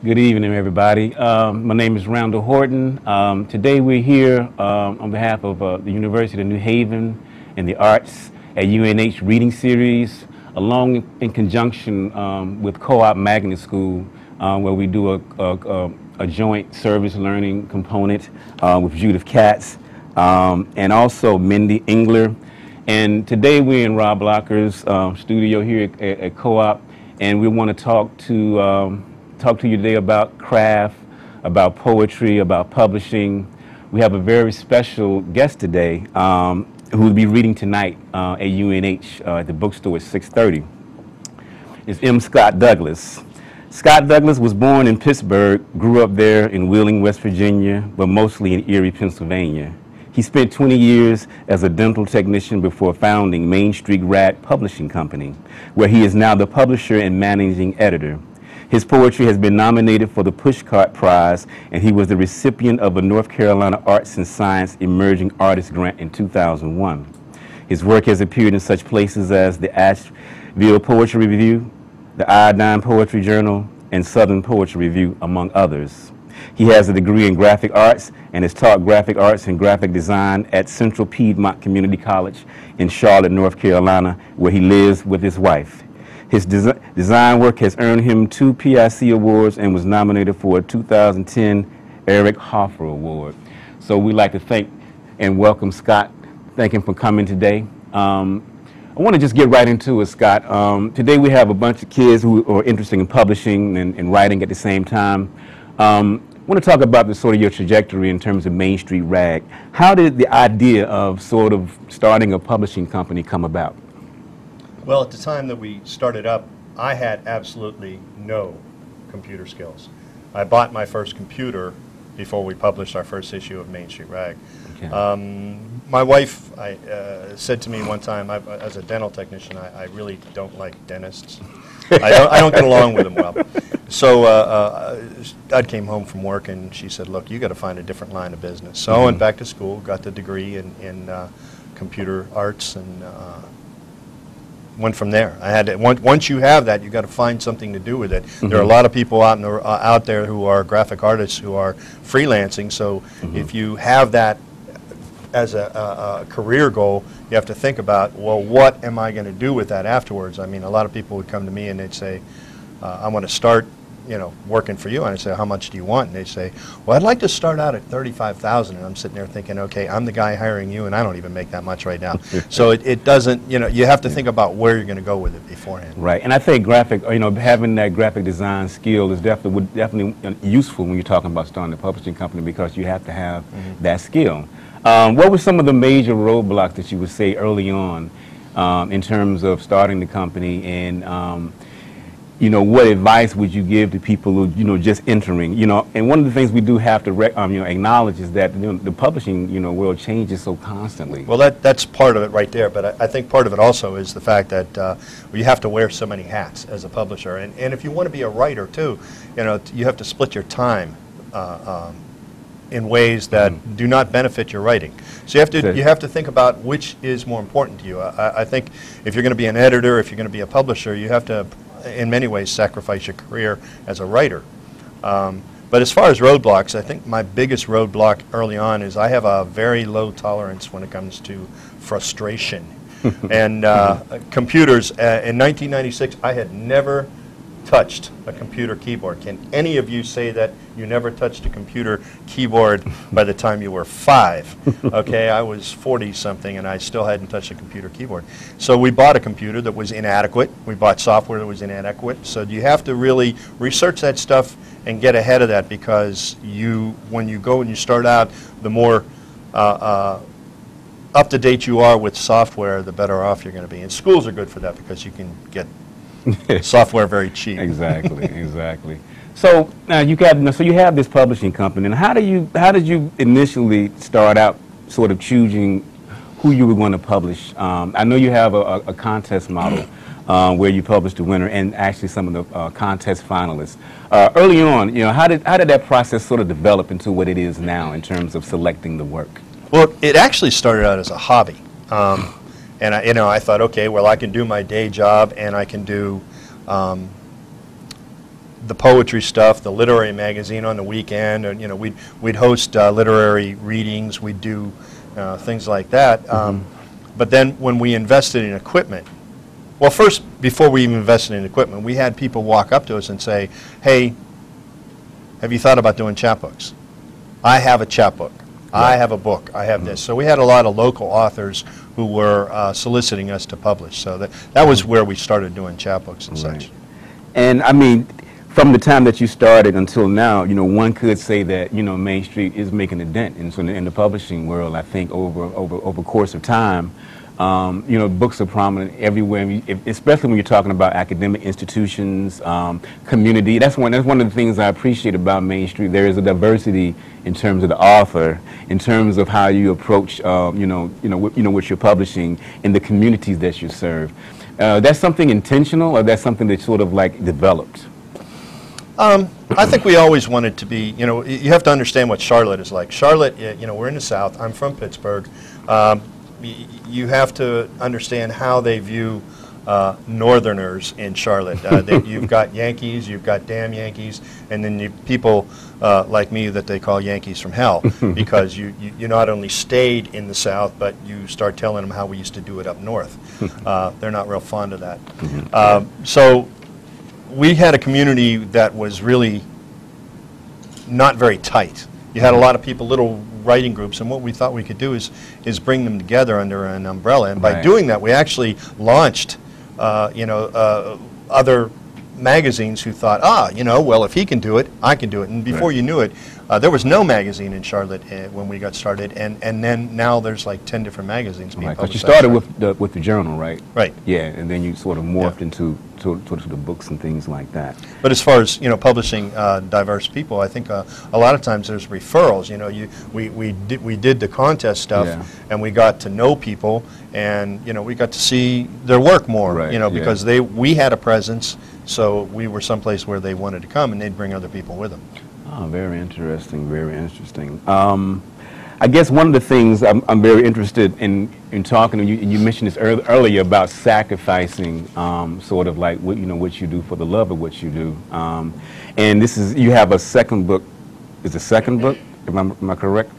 Good evening, everybody. My name is Randall Horton. Today we're here on behalf of the University of New Haven and the Arts at UNH Reading Series, along in conjunction with Co-op Magnet School, where we do a joint service learning component with Judith Katz and also Mindy Engler. And today we're in Rob Blocker's studio here at Co-op, and we want to talk to you today about craft, about poetry, about publishing. We have a very special guest today who will be reading tonight at UNH at the bookstore at 6:30. It's M.Scott Douglas. Scott Douglas was born in Pittsburgh, grew up there in Wheeling, West Virginia, but mostly in Erie, Pennsylvania. He spent 20 years as a dental technician before founding Main Street Rag Publishing Company, where he is now the publisher and managing editor. His poetry has been nominated for the Pushcart Prize, and he was the recipient of a North Carolina Arts and Science Emerging Artist Grant in 2001. His work has appeared in such places as the Asheville Poetry Review, the Iodine Poetry Journal, and Southern Poetry Review, among others. He has a degree in graphic arts and has taught graphic arts and graphic design at Central Piedmont Community College in Charlotte, North Carolina, where he lives with his wife. His design work has earned him 2 PIC awards and was nominated for a 2010 Eric Hoffer Award. So we'd like to thank and welcome Scott. Thank him for coming today. I want to just get right into it, Scott. Today we have a bunch of kids who are interested in publishing and writing at the same time. I want to talk about the sort of your trajectory in terms of Main Street Rag. How did the idea of sort of starting a publishing company come about? Well, at the time that we started up, I had absolutely no computer skills. I bought my first computer before we published our first issue of Main Street Rag. Okay. My wife said to me one time, as a dental technician, I really don't like dentists. I don't get along with them well. So Dad came home from work and she said, look, you got to find a different line of business. So I went back to school, got the degree in computer arts, and went from there. I had to, once you have that, you got to find something to do with it. There are a lot of people out there who are graphic artists who are freelancing. So if you have that as a career goal, you have to think about, well, what am I going to do with that afterwards? I mean, a lot of people would come to me and they'd say, I want to start, working for you. And I'd say, how much do you want? And they'd say, well, I'd like to start out at $35,000. And I'm sitting there thinking, okay, I'm the guy hiring you, and I don't even make that much right now. So it doesn't, you have to think about where you're going to go with it beforehand. Right. And I think having that graphic design skill is definitely useful when you're talking about starting a publishing company, because you have to have that skill. What were some of the major roadblocks that you would say early on in terms of starting the company, and what advice would you give to people who, just entering, and one of the things we do have to, acknowledge is that the publishing, world changes so constantly. Well, that's part of it right there, but I think part of it also is the fact that you have to wear so many hats as a publisher, and if you want to be a writer too, you have to split your time in ways that do not benefit your writing. So you have to think about which is more important to you. I think if you're going to be an editor, if you're going to be a publisher, you have to, in many ways, sacrifice your career as a writer. But as far as roadblocks, I think my biggest roadblock early on is I have a very low tolerance when it comes to frustration. And computers, in 1996, I had never touched a computer keyboard. Can any of you say that you never touched a computer keyboard by the time you were 5? Okay, I was 40-something and I still hadn't touched a computer keyboard. So we bought a computer that was inadequate. We bought software that was inadequate. So you have to really research that stuff and get ahead of that, because when you go and you start out, the more up-to-date you are with software, the better off you're going to be. And schools are good for that because you can get software very cheap. Exactly, exactly. So now you have this publishing company, and how did you initially start out sort of choosing who you were going to publish? I know you have a contest model where you publish the winner and actually some of the contest finalists. Early on, how did that process sort of develop into what it is now in terms of selecting the work? Well, it actually started out as a hobby. And I thought, okay, well, I can do my day job and I can do the poetry stuff, the literary magazine on the weekend, and you know, we'd host literary readings, we'd do things like that. But then when we invested in equipment, well, first, before we even invested in equipment, we had people walk up to us and say, hey, have you thought about doing chapbooks? I have a chapbook. I have a book. I have this. So we had a lot of local authors who were soliciting us to publish. So that was where we started doing chapbooks and such. And I mean, from the time that you started until now, you know, one could say that, you know, Main Street is making a dent in the publishing world. I think over course of time, you know, books are prominent everywhere, especially when you're talking about academic institutions, community. That's one of the things I appreciate about Main Street. There is a diversity in terms of the author, in terms of how you approach, what you're publishing in the communities that you serve. That's something intentional, or that's something that sort of like developed? I think we always wanted to be, you know, you have to understand what Charlotte is like. Charlotte, you know, we're in the South. I'm from Pittsburgh. You have to understand how they view Northerners in Charlotte. You've got Yankees, you've got damn Yankees, and then people like me that they call Yankees from hell, because you not only stayed in the South, but you start telling them how we used to do it up north. They're not real fond of that. So we had a community that was really not very tight. You had a lot of people, little writing groups, and what we thought we could do is bring them together under an umbrella. And by doing that, we actually launched, other magazines who thought, you know, well, if he can do it, I can do it. And before you knew it, there was no magazine in Charlotte when we got started, and then now there's like 10 different magazines being published. Because you started with the journal, right? Right. Yeah, and then you sort of morphed into the books and things like that. But as far as, you know, publishing diverse people, I think a lot of times there's referrals. You know, we did the contest stuff, and we got to know people, and you know, we got to see their work more. You know, because we had a presence, so we were someplace where they wanted to come, and they'd bring other people with them. Oh, very interesting, very interesting. I guess one of the things I'm very interested in talking to you, and you mentioned this earlier about sacrificing sort of like what you do for the love of what you do. And this is, you have a second book. Is the second book? Am I correct?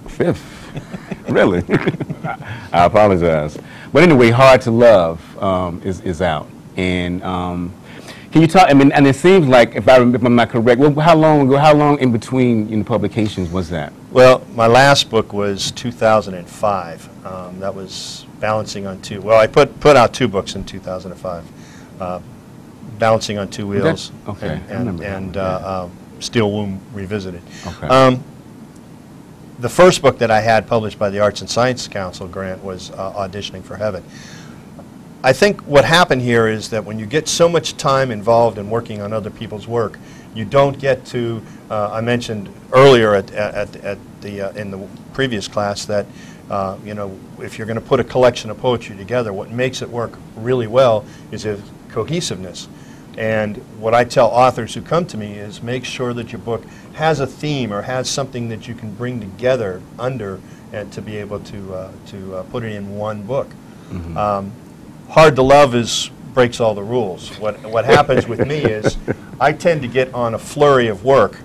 Fifth. Really? I apologize. But anyway, Hard to Love is out. And can you talk, I mean, and it seems like, if I'm not correct, well, how long in between publications was that? Well, my last book was 2005. That was Balancing on Two. Well, I put out 2 books in 2005. Balancing on Two Wheels, and Steel Womb Revisited. Okay. The first book that I had published by the Arts and Science Council grant was Auditioning for Heaven. I think what happened here is that when you get so much time involved in working on other people's work, you don't get to, I mentioned earlier in the previous class that, you know, if you're going to put a collection of poetry together, what makes it work really well is its cohesiveness. And what I tell authors who come to me is make sure that your book has a theme or has something that you can bring together under and to be able to put it in one book. Mm-hmm. Hard to Love breaks all the rules. What happens with me is I tend to get on a flurry of work,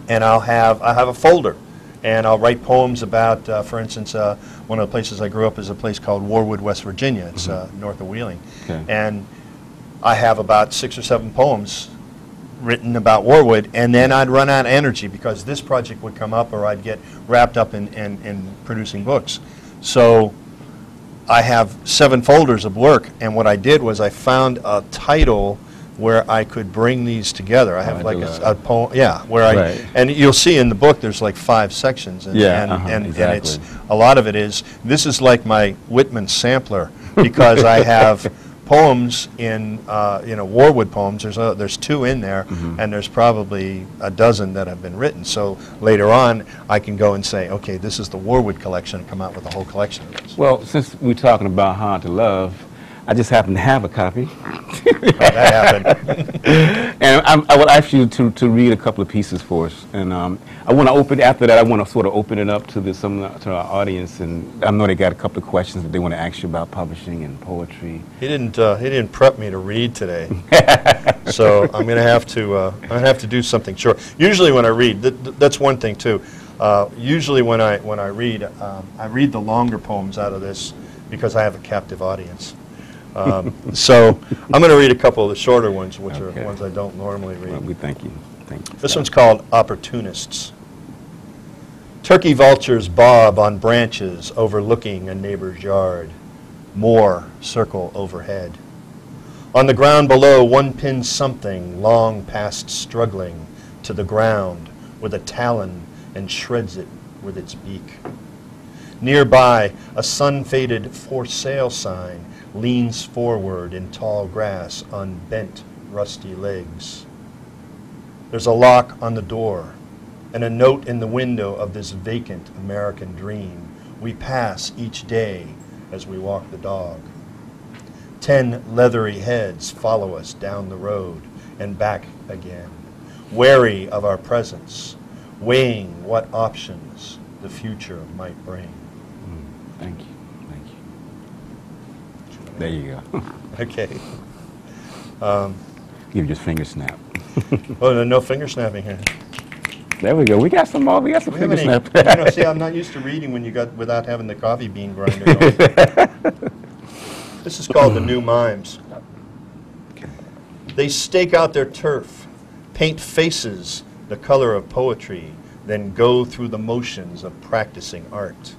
and I have a folder, and I'll write poems about, for instance, one of the places I grew up is a place called Warwood, West Virginia. It's north of Wheeling, and I have about 6 or 7 poems written about Warwood, and then I'd run out of energy because this project would come up, or I'd get wrapped up in producing books. So I have 7 folders of work, and what I did was I found a title where I could bring these together. I have like a poem, where and you'll see in the book there's like 5 sections, and, and it's a lot of it is, this is like my Whitman sampler, because I have poems in, Warwood poems, there's 2 in there, and there's probably a dozen that have been written. So later on, I can go and say, okay, this is the Warwood collection, and come out with a whole collection of those. Well, since we're talking about Hard to Love, I just happen to have a copy. That happened. And I would ask you to read a couple of pieces for us. And I want to open, after that, I want to sort of open it up to to our audience. And I know they got a couple of questions that they want to ask you about publishing and poetry. He didn't prep me to read today, so I'm going to have to do something short. Usually when I read, that's one thing too. Usually when I read the longer poems out of this because I have a captive audience. So I'm going to read a couple of the shorter ones, which are ones I don't normally read. Well, we thank you. Thank you. This one's called Opportunists. Turkey vultures bob on branches overlooking a neighbor's yard. More circle overhead. On the ground below, one pins something long past struggling to the ground with a talon and shreds it with its beak. Nearby, a sun-faded for sale sign leans forward in tall grass on bent, rusty legs. There's a lock on the door and a note in the window of this vacant American dream we pass each day as we walk the dog. 10 leathery heads follow us down the road and back again, wary of our presence, weighing what options the future might bring. Thank you. Thank you. There you go. Okay. Give just finger snap. Oh, no finger snapping here. There we go. We got some more. We got some finger snap. See, I'm not used to reading when you got without having the coffee bean grinder going. This is called The New Mimes. They stake out their turf, paint faces the color of poetry, then go through the motions of practicing art.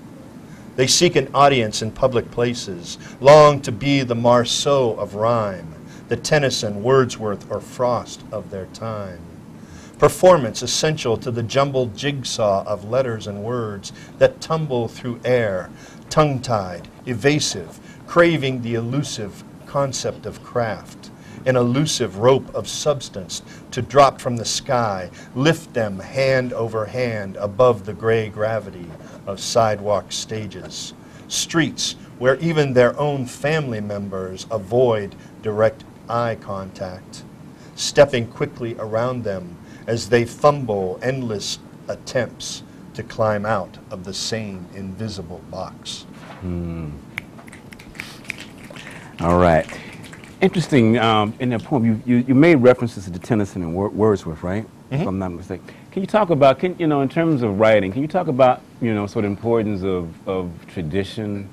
They seek an audience in public places, long to be the Marceau of rhyme, the Tennyson, Wordsworth, or Frost of their time. Performance essential to the jumbled jigsaw of letters and words that tumble through air, tongue-tied, evasive, craving the elusive concept of craft, an elusive rope of substance to drop from the sky, lift them hand over hand above the gray gravity of sidewalk stages, streets where even their own family members avoid direct eye contact, stepping quickly around them as they fumble endless attempts to climb out of the same invisible box. All right. Interesting, in that poem, you made references to Tennyson and Wordsworth, right? If I'm not mistaken. Can you talk about, in terms of writing, can you talk about, sort of importance of tradition,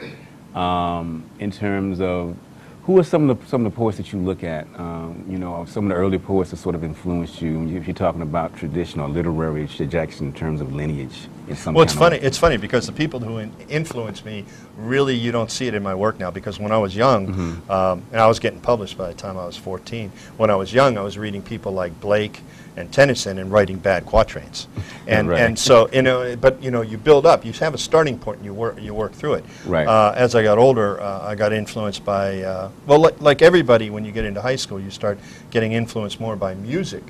in terms of who are some of the poets that you look at, some of the early poets that sort of influenced you, if you're talking about traditional literary trajectory in terms of lineage? Well, it's funny because the people who influenced me, really you don't see it in my work now, because when I was young, and I was getting published by the time I was 14, when I was young I was reading people like Blake and Tennyson and writing bad quatrains. And right. and so, but you build up, you have a starting point and you work through it. Right. As I got older, I got influenced by, like everybody when you get into high school, you start getting influenced more by music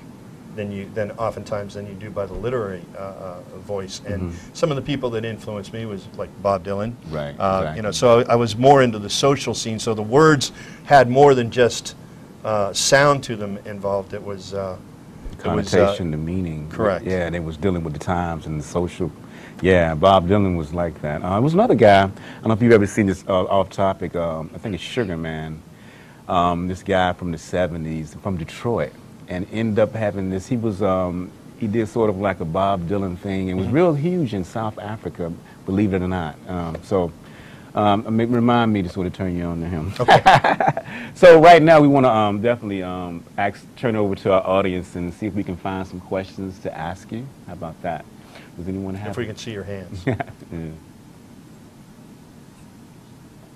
than oftentimes than you do by the literary voice. And some of the people that influenced me was like Bob Dylan. Right. Exactly. So I was more into the social scene. So the words had more than just sound to them involved. It was connotation, the meaning. Correct. Yeah, they was dealing with the times and the social. Yeah, Bob Dylan was like that. There was another guy. I don't know if you've ever seen this off topic. I think it's Sugar Man. This guy from the '70s from Detroit. And ended up having this, he did sort of like a Bob Dylan thing, and was real huge in South Africa, believe it or not. Remind me to sort of turn you on to him. Okay. So right now we want to definitely turn over to our audience and see if we can find some questions to ask you. How about that? Does anyone have? If we can see your hands. Yeah.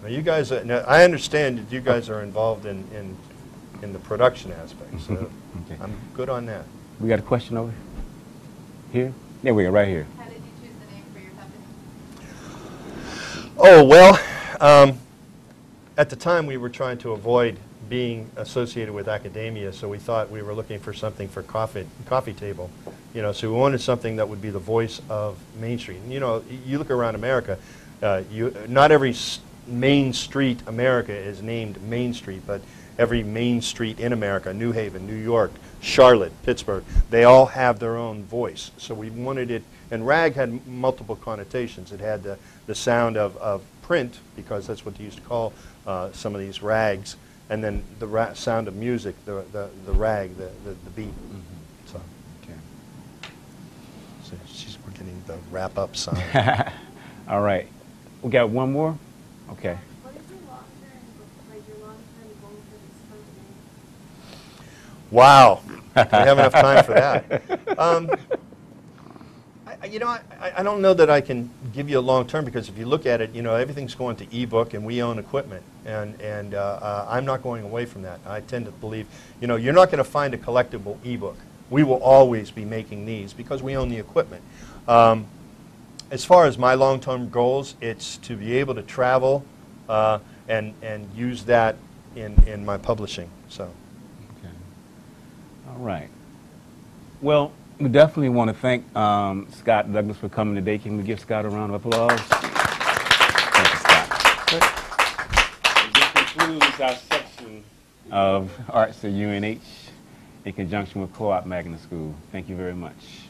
Now you guys, I understand that you guys are involved in the production aspect, so Okay. I'm good on that. We got a question over here? There we go, right here. How did you choose the name for your company? Oh, well, at the time we were trying to avoid being associated with academia, so we thought we were looking for something for coffee table. So we wanted something that would be the voice of Main Street. And, you look around America, not every Main Street America is named Main Street, but every main street in America, New Haven, New York, Charlotte, Pittsburgh, they all have their own voice. So we wanted it, and rag had multiple connotations. It had the sound of print, because that's what they used to call some of these rags, and then the sound of music, the rag, the beat. Mm-hmm. So, Okay. so we're getting the wrap-up sign. All right. We got one more? Okay. What is your long-term goal for this company? Wow. Do we have enough time for that? You know, I don't know that I can give you a long term, because if you look at it, you know, everything's going to ebook, and we own equipment, and I'm not going away from that. I tend to believe, you know, you're not going to find a collectible ebook. We will always be making these because we own the equipment. As far as my long-term goals, it's to be able to travel and use that in my publishing. So. Okay. All right. Well, we definitely want to thank Scott Douglas for coming today. Can we give Scott a round of applause? Thank you, Scott. This concludes our section of Arts at UNH in conjunction with Co-op Magnet School. Thank you very much.